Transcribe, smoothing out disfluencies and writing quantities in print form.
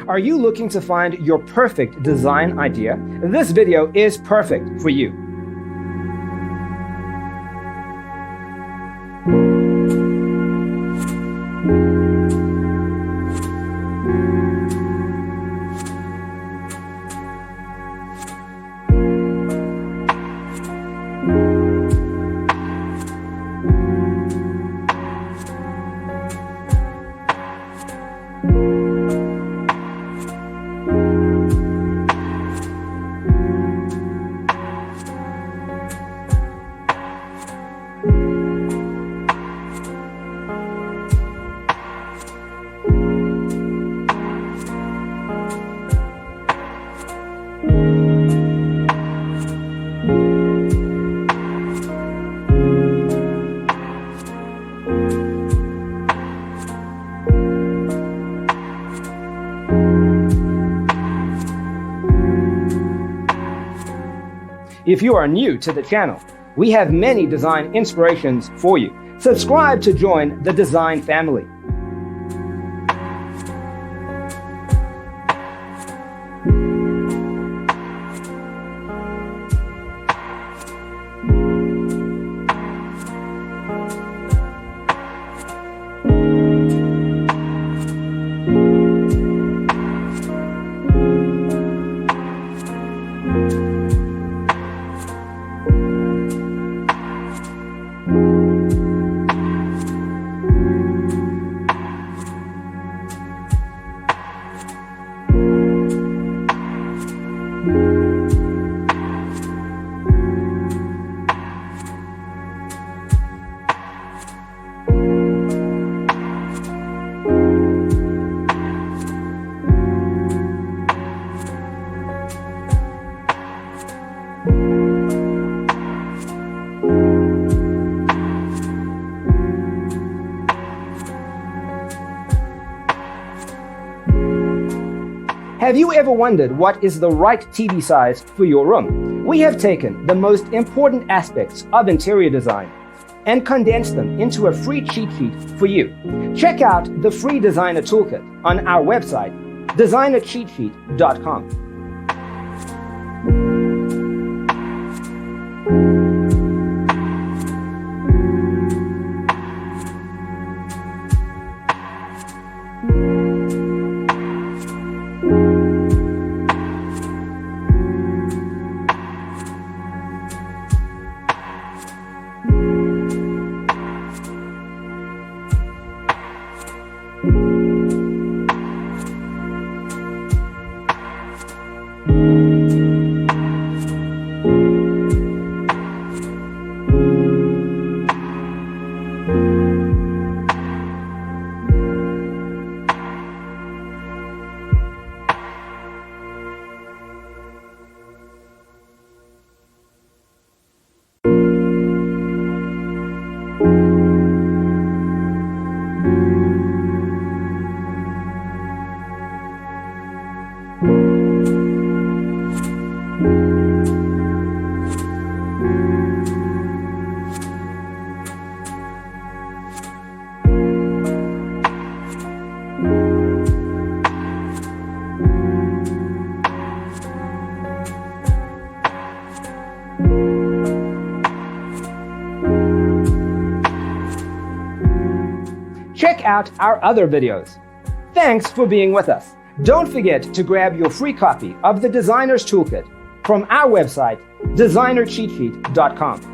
Are you looking to find your perfect design idea? This video is perfect for you. If you are new to the channel, we have many design inspirations for you. Subscribe to join the design family. Have you ever wondered what is the right TV size for your room? We have taken the most important aspects of interior design and condensed them into a free cheat sheet for you. Check out the free designer toolkit on our website, designercheatsheet.com. Check out our other videos. Thanks for being with us. Don't forget to grab your free copy of the Designer's Toolkit from our website, designercheatsheet.com.